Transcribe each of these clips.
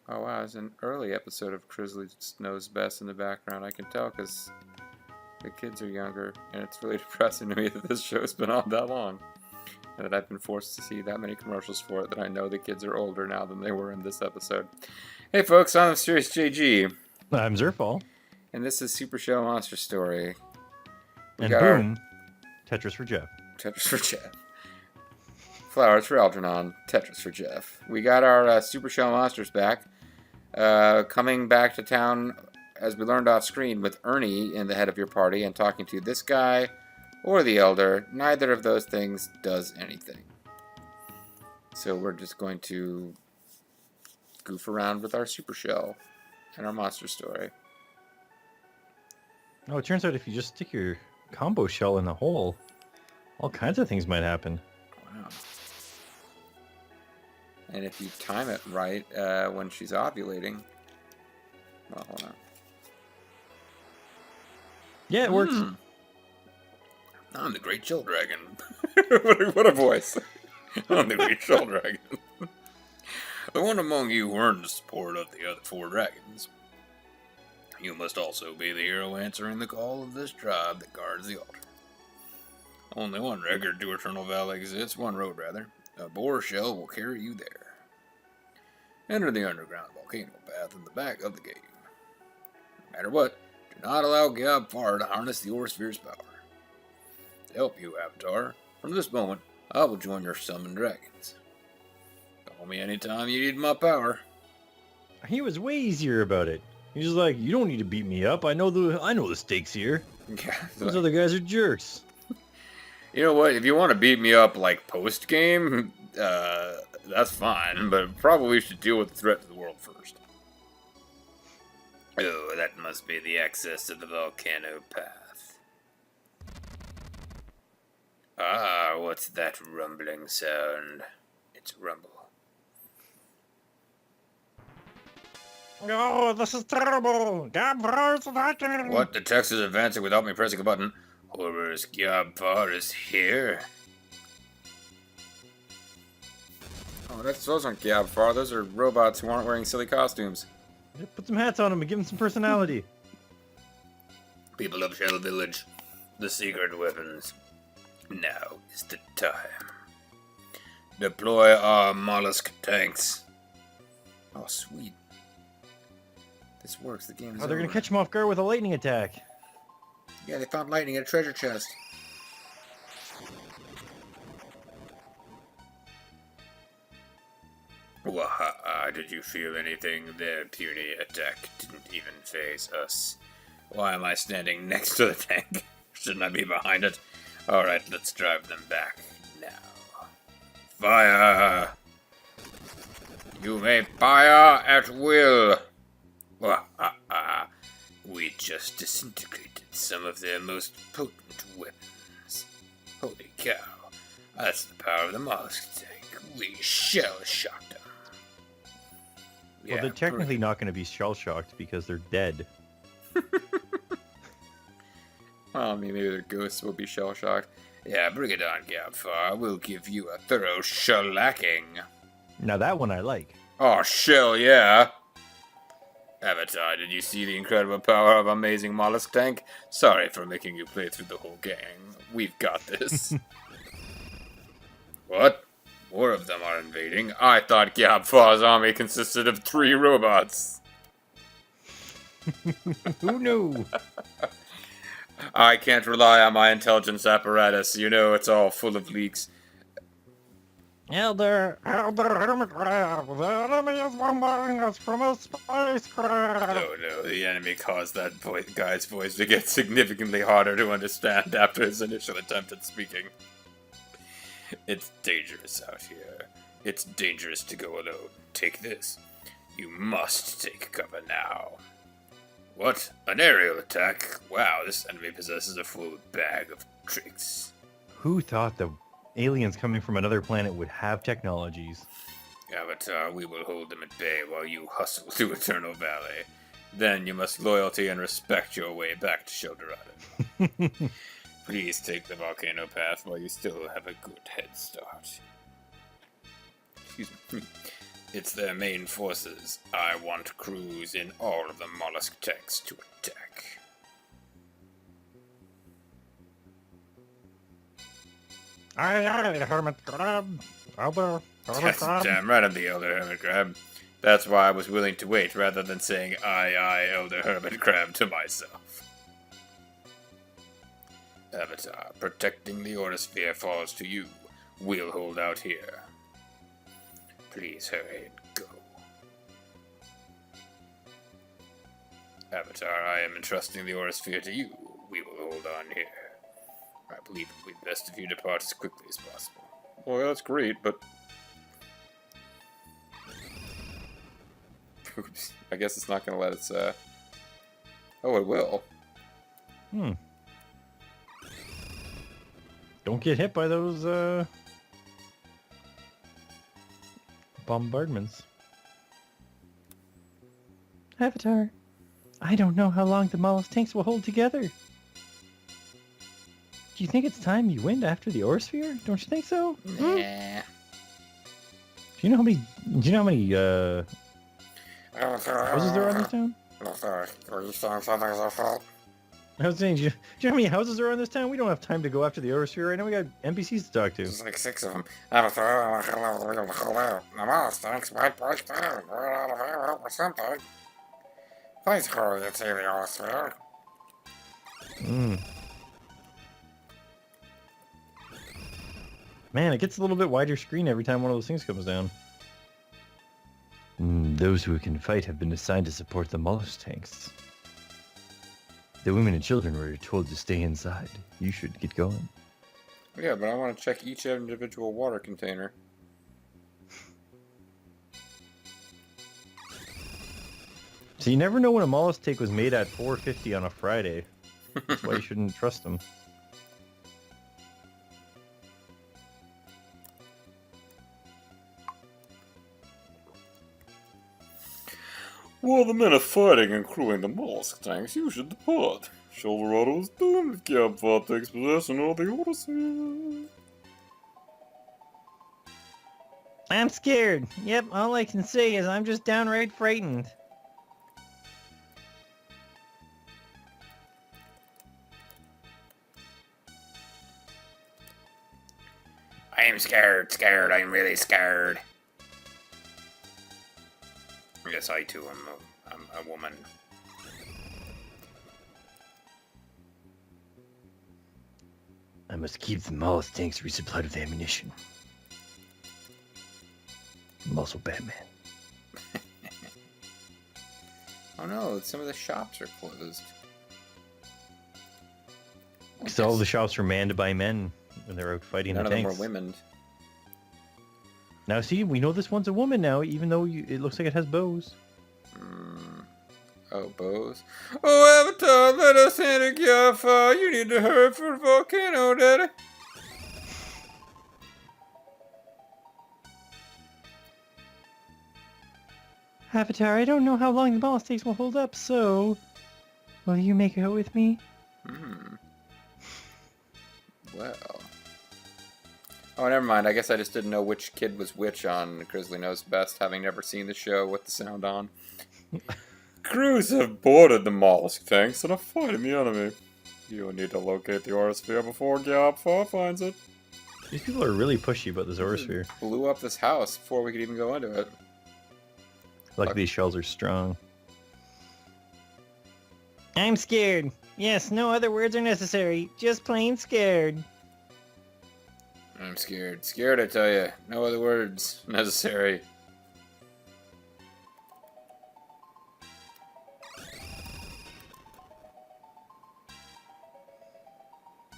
Oh wow, there's an early episode of Grizzly Knows Best in the background. I can tell because the kids are younger, and it's really depressing to me that this show's been on that long. And that I've been forced to see that many commercials for it, that I know the kids are older now than they were in this episode. Hey folks, I'm Serious JG. I'm Zerfall. And this is Super Show Monster Story. And boom, Tetris for Jeff. Tetris for Jeff. Flowers for Algernon, Tetris for Jeff. We got our Super Show Monsters back. Coming back to town, as we learned off screen, with Ernie in the head of your party and talking to this guy or the Elder. Neither of those things does anything. So we're just going to goof around with our Super Show and our monster story. Oh, it turns out if you just stick your combo shell in the hole, all kinds of things might happen. Wow. And if you time it right when she's ovulating... Well, hold on. Yeah, it works. I'm the Great Chill Dragon. What a voice. I'm the Great Chill Dragon. The one among you who earned the support of the other 4 dragons. You must also be the hero answering the call of this tribe that guards the altar. Only one record to Eternal Valley exists, one road rather. A boar shell will carry you there. Enter the underground volcano path in the back of the cave. No matter what, do not allow Gabfar to harness the Orsphere's power. To help you, Avatar, from this moment, I will join your summoned dragons. Call me anytime you need my power. He was way easier about it. He's just like, you don't need to beat me up. I know the stakes here. Yeah, Those other guys are jerks. You know what? If you want to beat me up like post game, that's fine. But probably should deal with the threat to the world first. Oh, that must be the access to the volcano path. Ah, what's that rumbling sound? It's a rumble. Oh, this is terrible. Gabfar's attacking. What? The text is advancing without me pressing a button. Horrors, Gabfar is here. Oh, those aren't Gabfar. Those are robots who aren't wearing silly costumes. Put some hats on them and give them some personality. People of Shell Village, the secret weapons. Now is the time. Deploy our mollusk tanks. Oh, sweet. This works. The game is Oh, they're over. gonna catch him off guard with a lightning attack. Yeah, they found lightning in a treasure chest. Waha, did you feel anything? Their puny attack didn't even phase us. Why am I standing next to the tank? Shouldn't I be behind it? Alright, let's drive them back now. Fire! You may fire at will! Waha, we just disintegrated some of their most potent weapons. Holy cow, that's the power of the mollusk tank. We shell-shocked them. Well, they're technically not going to be shell-shocked because they're dead. Well, I mean, maybe their ghosts will be shell-shocked. Yeah, bring it on, Gabfar. We'll give you a thorough shellacking. Now that one I like. Oh, shell, yeah. Avatar, did you see the incredible power of Amazing Mollusk Tank? Sorry for making you play through the whole gang. We've got this. What? More of them are invading? I thought Gabfar's army consisted of 3 robots. Who knew? I can't rely on my intelligence apparatus. You know, it's all full of leaks. Elder, the enemy is bombarding us from a spacecraft. Oh no, the enemy caused that guy's voice to get significantly harder to understand after his initial attempt at speaking. It's dangerous out here. It's dangerous to go alone. Take this. You must take cover now. What? An aerial attack? Wow, this enemy possesses a full bag of tricks. Who thought the aliens coming from another planet would have technologies? Avatar, we will hold them at bay while you hustle to Eternal Valley. Then you must loyalty and respect your way back to Sheldorado. Please take the volcano path while you still have a good head start. Excuse me. It's their main forces. I want crews in all of the mollusk tanks to attack. Aye, hermit crab. Hermit That's crab. damn right I'm the Elder Hermit Crab. That's why I was willing to wait rather than saying aye, Elder Hermit Crab to myself. Avatar, protecting the Ordosphere falls to you. We'll hold out here. Please hurry and go. Avatar, I am entrusting the Ordosphere to you. We will hold on here. I believe it will be best if you depart as quickly as possible. Well, that's great, but... Oops. I guess it's not going to let us, Oh, it will. Don't get hit by those, bombardments. Avatar, I don't know how long the mollusk tanks will hold together. Do you think it's time you went after the Orsphere? Don't you think so? Nah. Do you know how many? Do you know how many houses there are in this town? I was saying, do you know how many houses are in this town? We don't have time to go after the Orsphere right now. We got NPCs to talk to. There's like 6 of them. The mollusk tanks might break down. We're out of ammo or something. Please hurry and see the Orsphere. Man, it gets a little bit wider screen every time one of those things comes down. Those who can fight have been assigned to support the mollusk tanks. The women and children were told to stay inside. You should get going. Yeah, but I want to check each individual water container. So you never know when a mollusk tank was made at 450 on a Friday. That's why you shouldn't trust them. While the men are fighting and crewing the mollusk tanks, you should depart. Silverado is doomed if Gabfar takes possession of the Odyssey. I'm scared. Yep, all I can say is I'm just downright frightened. I'm scared, I'm really scared. Yes, I too am a woman. I must keep the mollusk tanks resupplied with ammunition. I'm also Batman. Oh no, some of the shops are closed. Because all the shops were manned by men when they were out fighting None the of them tanks. were women. Now see, we know this one's a woman now, even though it looks like it has bows. Oh, bows. Oh, Avatar, let us in a Gabfar. You need to hurry for the volcano, Daddy. Avatar, I don't know how long the mollusk tanks will hold up, so... Will you make out with me? Well... Oh, never mind. I guess I just didn't know which kid was which on Grizzly Knows Best, having never seen the show with the sound on. Crews have boarded the mollusk tanks and are fighting the enemy. You need to locate the Ordosphere before Gabfar finds it. These people are really pushy about this Orsphere. Blew up this house before we could even go into it. Like these shells are strong. I'm scared. Yes, no other words are necessary. Just plain scared. I'm scared. Scared, I tell you. No other words necessary.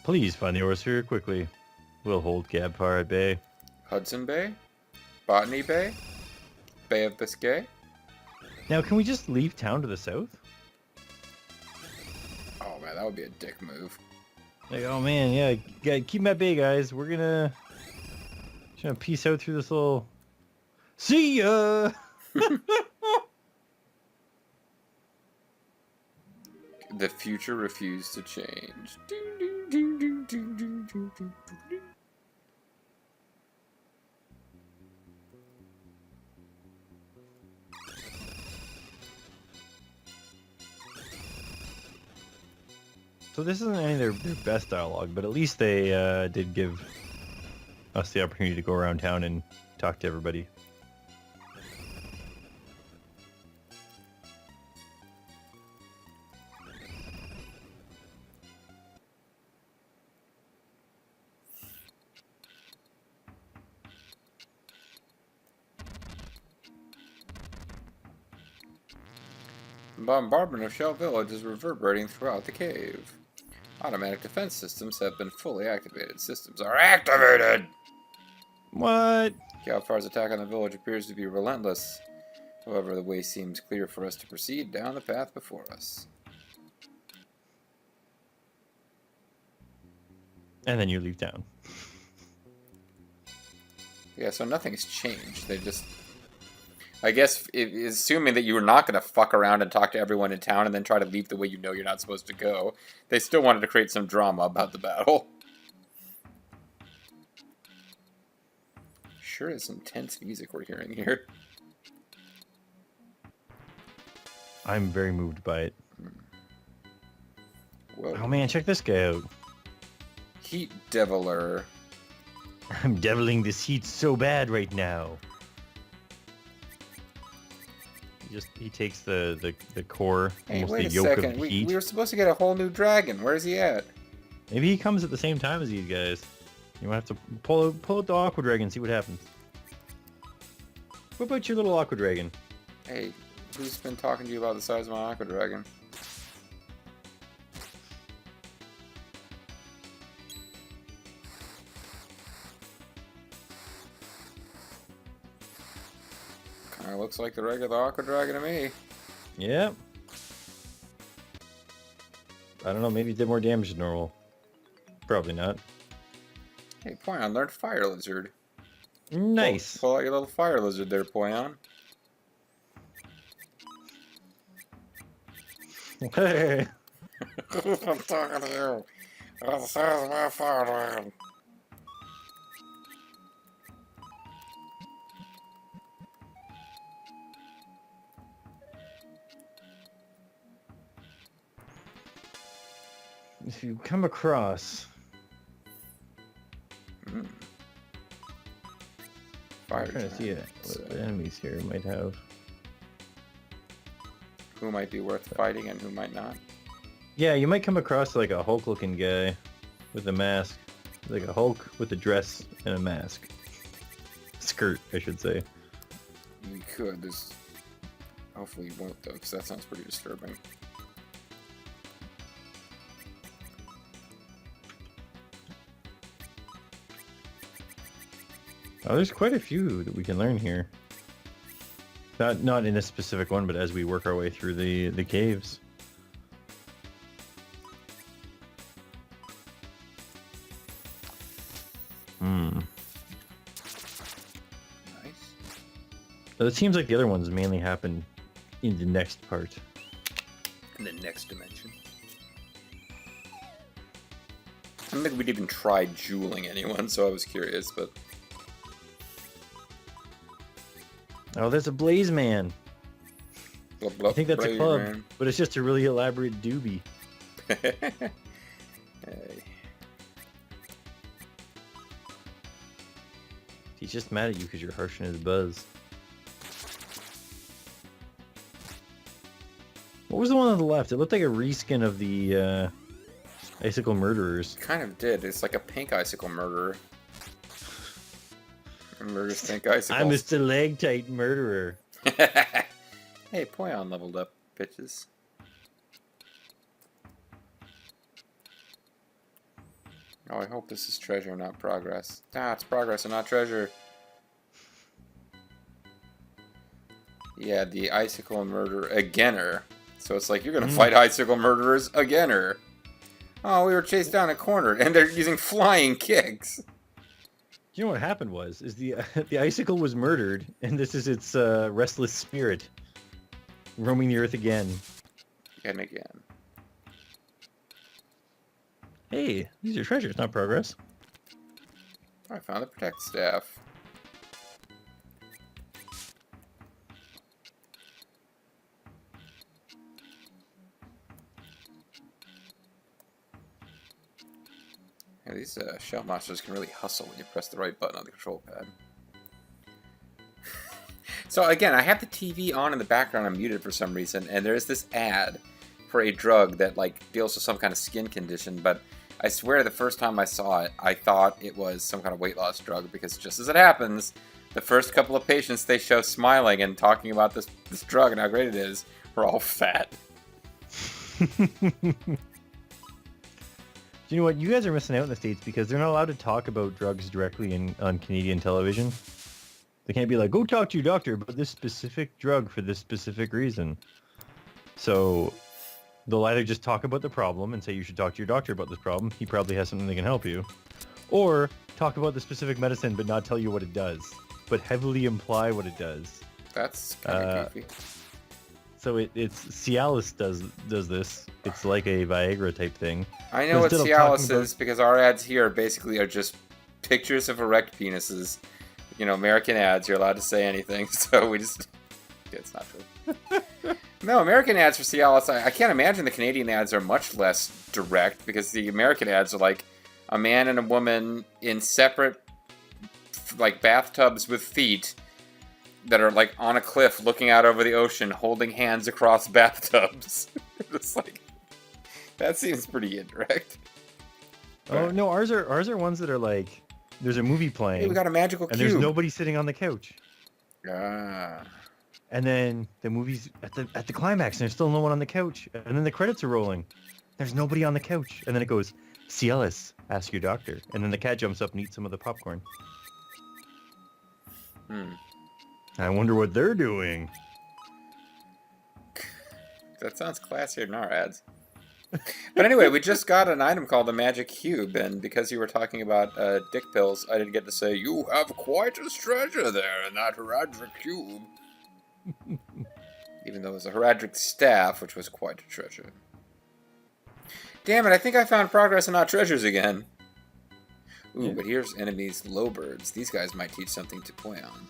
Please find the Orsphere quickly. We'll hold Gabfar at bay. Hudson Bay? Botany Bay? Bay of Biscay? Now, can we just leave town to the south? Oh man, that would be a dick move. Like, oh man, yeah, keep them at bay, guys. We're gonna peace out through this little... See ya! The future refused to change. So this isn't any of their best dialogue, but at least they did give us the opportunity to go around town and talk to everybody. Bombardment of Shell Village is reverberating throughout the cave. Automatic defense systems have been fully activated. Systems are activated! What? Galfar's attack on the village appears to be relentless. However, the way seems clear for us to proceed down the path before us. And then you leave town. Yeah, so nothing's changed. They just... I guess, assuming that you were not going to fuck around and talk to everyone in town and then try to leave the way you know you're not supposed to go, they still wanted to create some drama about the battle. Sure is intense music we're hearing here. I'm very moved by it. Whoa. Oh man, check this guy out. Heat Deviler. I'm deviling this heat so bad right now. He takes the core, Hey, almost wait the a yolk second. of the We heat. were supposed to get a whole new dragon. Where's he at? Maybe he comes at the same time as you guys. You might have to pull out the Aqua Dragon and see what happens. What about your little Aqua Dragon? Hey, who's been talking to you about the size of my Aqua Dragon? Kinda looks like the regular Aqua Dragon to me. Yeah. I don't know, maybe it did more damage than normal. Probably not. Hey, Poyon, learned Fire Lizard. Nice. Pull out your little Fire Lizard there, Poyon. Hey. I'm talking to you. That's the size of my Fire Dragon. If you come across Fire I'm trying to see what the enemies here might have. Who might be worth fighting and who might not? Yeah, you might come across like a Hulk looking guy with a mask. Like a Hulk with a dress and a mask. Skirt, I should say. We could. There's... Hopefully you won't, though, because that sounds pretty disturbing. Oh, there's quite a few that we can learn here. Not in a specific one, but as we work our way through the caves. Hmm. Nice. It seems like the other ones mainly happen in the next part. In the next dimension. I don't think we'd even tried jeweling anyone, so I was curious, but... Oh, there's a Blaze Man. Blup, blup, I think that's a Blaze club, Man. but it's just a really elaborate doobie. Hey. He's just mad at you because you're harshing his buzz. What was the one on the left? It looked like a reskin of the Icicle Murderers. Kind of did. It's like a pink icicle murderer. Murders pink icicles. I'm a stalactite murderer. Hey, Poyon leveled up, bitches. Oh, I hope this is treasure, not progress. Ah, it's progress and not treasure. Yeah, the icicle murderer againer. So it's like, you're gonna fight icicle murderers againer. Oh, we were chased down and cornered, and they're using flying kicks. You know what happened is the the icicle was murdered, and this is its restless spirit roaming the earth again. And again. Hey, these are treasures, not progress. I found the protect staff. Yeah, these shell monsters can really hustle when you press the right button on the control pad. So again, I have the TV on in the background, I'm muted for some reason, and there's this ad for a drug that like deals with some kind of skin condition, but I swear the first time I saw it, I thought it was some kind of weight loss drug, because just as it happens, the first couple of patients they show smiling and talking about this drug and how great it is were all fat. You know what? You guys are missing out in the States because they're not allowed to talk about drugs directly on Canadian television. They can't be like, go talk to your doctor about this specific drug for this specific reason. So they'll either just talk about the problem and say you should talk to your doctor about this problem. He probably has something that can help you. Or talk about the specific medicine but not tell you what it does, but heavily imply what it does. That's kind of goofy. So it's Cialis does this. It's like a Viagra type thing. I know what Cialis is because our ads here basically are just pictures of erect penises. You know, American ads, you're allowed to say anything, so we just... It's not true. No, American ads for Cialis, I can't imagine the Canadian ads are much less direct, because the American ads are like a man and a woman in separate, like, bathtubs with feet that are, like, on a cliff looking out over the ocean, holding hands across bathtubs. It's like... That seems pretty indirect. Oh, no, ours are ones that are like... There's a movie playing. Hey, we got a magical cube. And there's nobody sitting on the couch. Ah. And then the movie's at the climax, and there's still no one on the couch. And then the credits are rolling. There's nobody on the couch. And then it goes, Cialis, ask your doctor. And then the cat jumps up and eats some of the popcorn. I wonder what they're doing. That sounds classier than our ads. But anyway, we just got an item called the Magic Cube, and because you were talking about dick pills, I didn't get to say, you have quite a treasure there in that heraldic cube. Even though it was a heraldic staff, which was quite a treasure. Damn it, I think I found progress in our treasures again. Ooh, yeah. But here's enemies lowbirds. These guys might teach something to Poyon.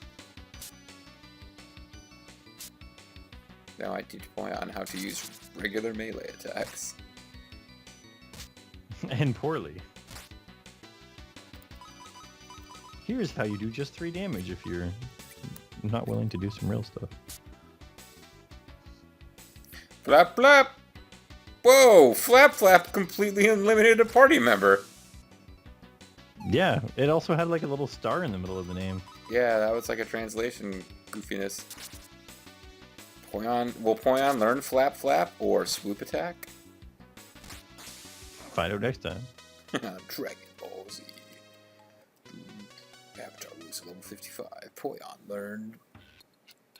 Now I teach Poyon how to use regular melee attacks. And poorly. Here's how you do just 3 damage if you're not willing to do some real stuff. Flap Flap! Whoa! Flap Flap completely eliminated a party member. Yeah, it also had like a little star in the middle of the name. Yeah, that was like a translation goofiness. Poyon, will Poyon learn Flap Flap or Swoop Attack? Find out next time. Dragon Ball Z. Avatar was level 55. Poyon learned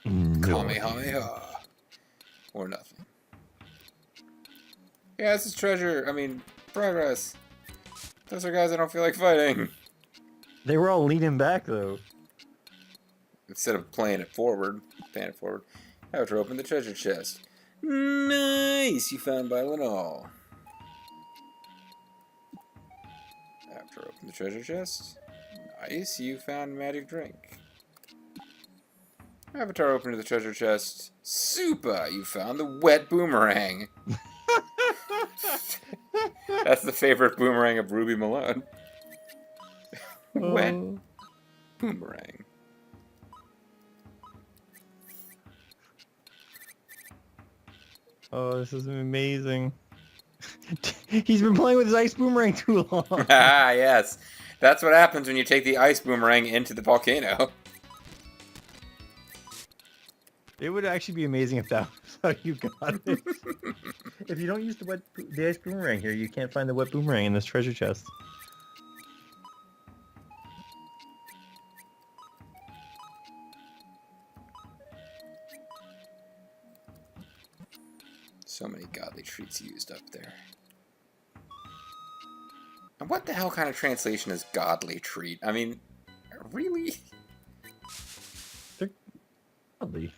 Kamehameha. Or nothing. Yeah, this is treasure. I mean, progress. Those are guys I don't feel like fighting. They were all leaning back, though. Instead of playing it forward. I have to open the treasure chest. Nice! You found Bailinol. After open the treasure chest. Nice, you found magic drink. Avatar opened the treasure chest. Super, you found the wet boomerang. That's the favorite boomerang of Ruby Malone. Wet boomerang. Oh, this is amazing. He's been playing with his ice boomerang too long. Ah, yes. That's what happens when you take the ice boomerang into the volcano. It would actually be amazing if that was how you got it. If you don't use the ice boomerang here, you can't find the wet boomerang in this treasure chest. So many godly treats used up there. And what the hell kind of translation is godly treat? I mean, really? They're godly.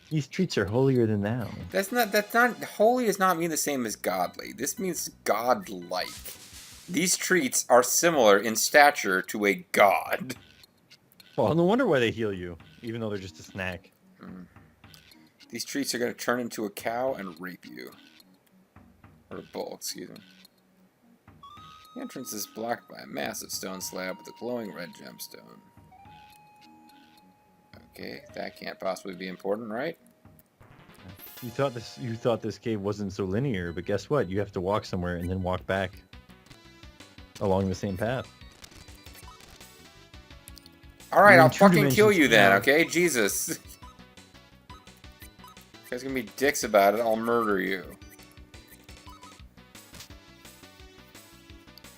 These treats are holier than thou. That's not, holy does not mean the same as godly. This means godlike. These treats are similar in stature to a god. Well, no wonder why they heal you, even though they're just a snack. These treats are going to turn into a cow and rape you. Or a bull, excuse me. The entrance is blocked by a massive stone slab with a glowing red gemstone. Okay, that can't possibly be important, right? You thought this cave wasn't so linear, but guess what? You have to walk somewhere and then walk back along the same path. Alright, You're in I'll two fucking kill dimensions you then, now. okay? Jesus. If you guys gonna be dicks about it, I'll murder you.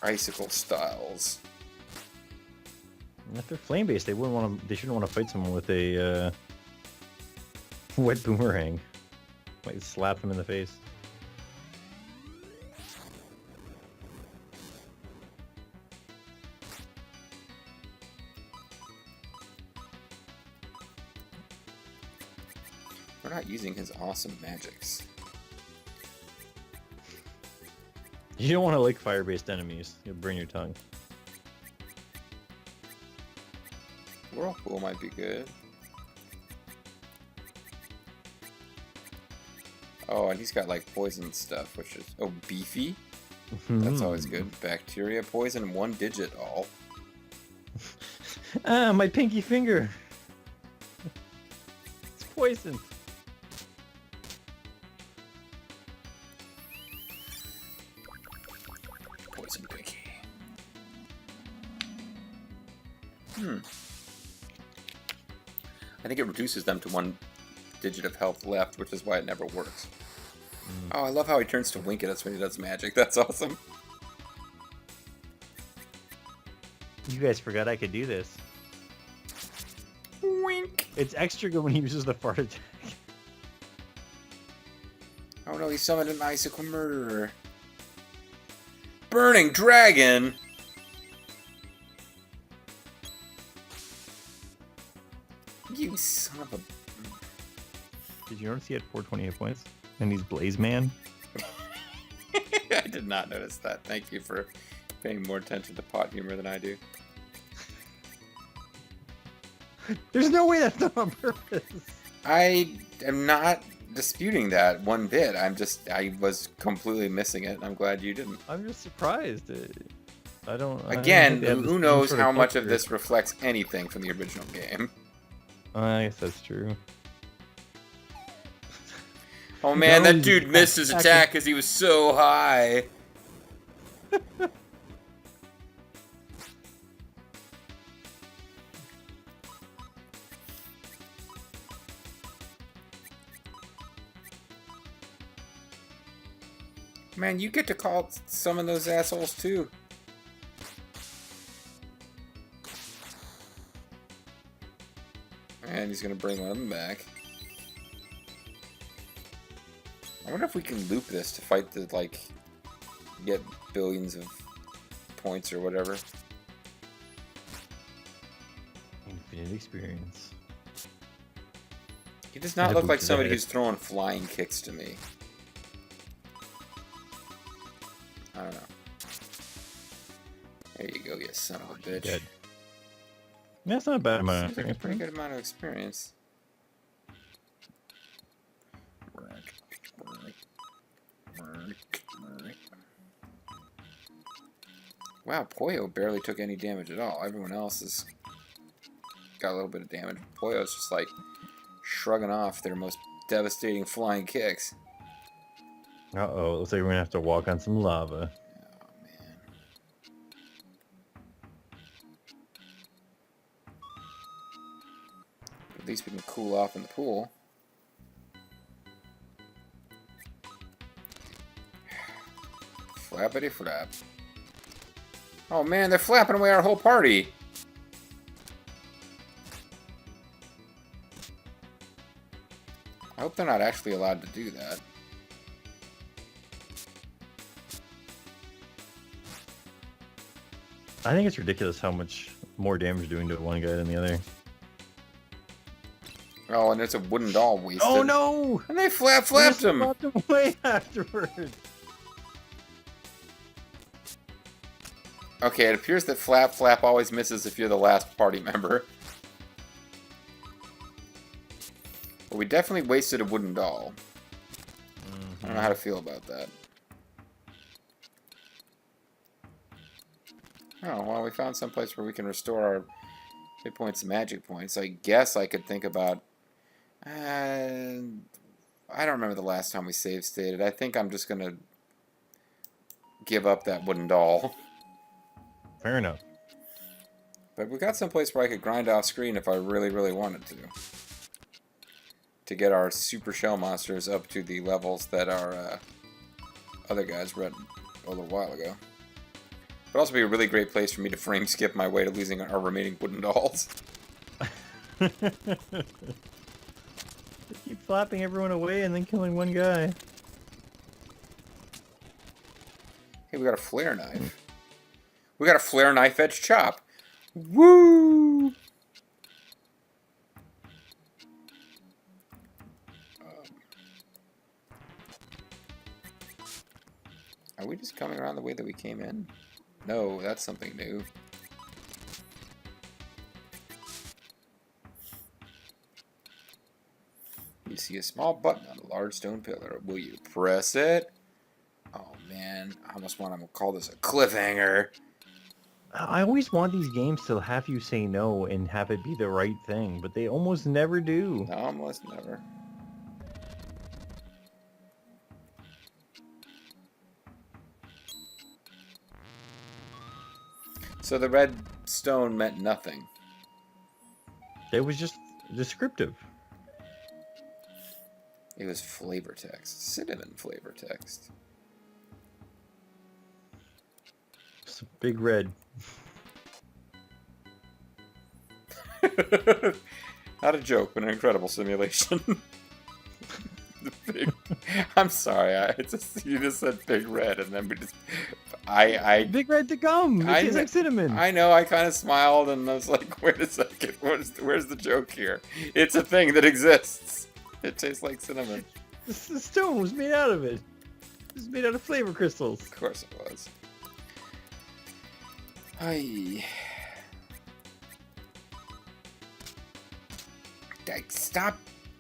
Icicle styles. If they're flame based, they wouldn't want to. They shouldn't want to fight someone with a wet boomerang. Might slap them in the face. We're not using his awesome magics. You don't want to lick fire-based enemies. You'll burn your tongue. Whirlpool might be good. Oh, and he's got like poison stuff, which is... Oh, beefy? That's always good. Bacteria, poison, 1 digit all. Ah, my pinky finger. It's poisoned. Poison pinky. I think it reduces them to 1 digit of health left, which is why it never works. Oh, I love how he turns to wink at us when he does magic. That's awesome. You guys forgot I could do this. Wink. It's extra good when he uses the fart attack. Oh no, he summoned an icicle murderer. Burning dragon! You son of a... Did you notice he had 428 points? And he's Blaze Man? I did not notice that. Thank you for paying more attention to pot humor than I do. There's no way that's not on purpose. I am not disputing that one bit. I was completely missing it, and I'm glad you didn't. I'm just surprised. Again, I don't think they have who the knows same sort how of much of culture. this reflects anything from the original game? I guess that's true. Oh man, No, that dude missed his attack because he was so high. Man, you get to call some of those assholes too. And he's gonna bring one of them back. I wonder if we can loop this to fight the, like, get billions of points or whatever. Infinite experience. He does not And a look boot like to the somebody head. who's throwing flying kicks to me. I don't know. There you go, you son of a bitch. Dead. That's not a bad amount of Seems like a pretty experience. good amount of experience. Wow, Poyo barely took any damage at all. Everyone else has got a little bit of damage. Poyo's just like shrugging off their most devastating flying kicks. Uh-oh, looks like we're gonna have to walk on some lava. Oh, man. At least we can cool off in the pool. Flappity flap. Oh man, they're flapping away our whole party. I hope they're not actually allowed to do that. I think it's ridiculous how much more damage doing to one guy than the other. Oh, and it's a wooden doll wasted. Oh no! And they flapped him. Slapped him away afterwards. Okay, it appears that Flap always misses if you're the last party member. But we definitely wasted a wooden doll. I don't know how to feel about that. Oh, well, we found some place where we can restore our hit points and magic points. I guess I could think about... I don't remember the last time we save stated. I think I'm just going to give up that wooden doll. Fair enough. But we got some place where I could grind off screen if I really, really wanted to get our super shell monsters up to the levels that our other guys read a little while ago. But also be a really great place for me to frame skip my way to losing our remaining wooden dolls. Keep flapping everyone away and then killing one guy. Hey, we got a flare knife. We got a flare knife edge chop. Woo! Are we just coming around the way that we came in? No, that's something new. You see a small button on a large stone pillar. Will you press it? Oh man, I almost want to call this a cliffhanger. I always want these games to have you say no and have it be the right thing, but they almost never do. No, almost never. So the red stone meant nothing. It was just descriptive. It was flavor text. Cinnamon flavor text. It's a big red. Not a joke, but an incredible simulation. I'm sorry. You just said big red, and then we just... Big red to gum. It tastes like cinnamon. I know. I kind of smiled, and I was like, "Wait a second. Where's the joke here? It's a thing that exists. It tastes like cinnamon." The stone was made out of it. It was made out of flavor crystals. Of course it was. Ay. Stop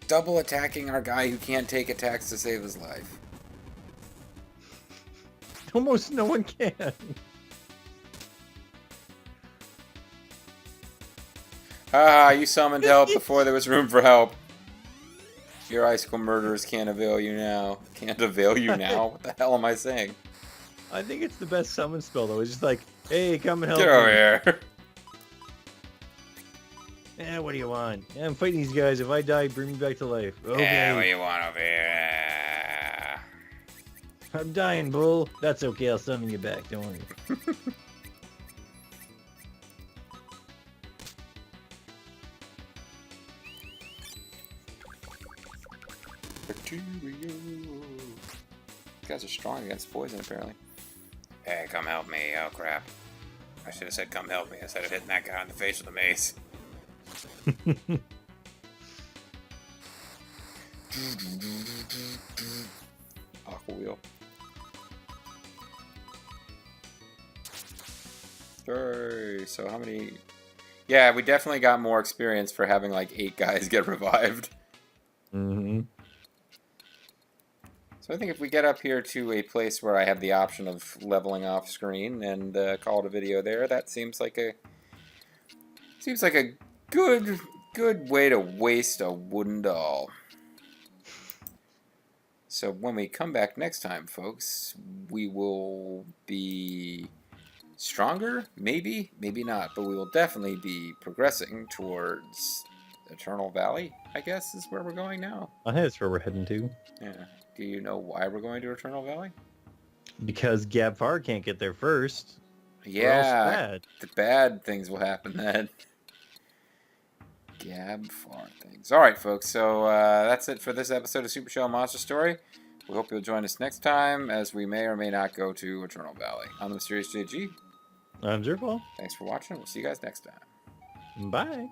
double attacking our guy who can't take attacks to save his life. Almost no one can. Ah, you summoned help before there was room for help. Your icicle murderers can't avail you now. Can't avail you now? What the hell am I saying? I think it's the best summon spell though. It's just like, hey, come and help Get me. over here. Yeah, what do you want? Yeah, I'm fighting these guys. If I die, bring me back to life. Okay. Yeah, what do you want over here? I'm dying, bull. That's okay. I'll summon you back. Don't worry. These guys are strong against poison, apparently. Hey, come help me. Oh, crap. I should have said come help me instead of hitting that guy in the face with a mace. Aqua wheel. Hey, so how many... Yeah, we definitely got more experience for having like 8 guys get revived. Mm-hmm. So I think if we get up here to a place where I have the option of leveling off screen and call it a video there, that seems like a good way to waste a wooden doll. So when we come back next time, folks, we will be stronger, maybe not, but we will definitely be progressing towards Eternal Valley, I guess is where we're going now. I think that's where we're heading to. Yeah. Do you know why we're going to Eternal Valley? Because Gabfar can't get there first. Yeah, the bad things will happen then. Gabfar things. Alright, folks, so that's it for this episode of Super Shell Monster Story. We hope you'll join us next time, as we may or may not go to Eternal Valley. I'm the Mysterious JG. I'm Zerfall. Thanks for watching. We'll see you guys next time. Bye.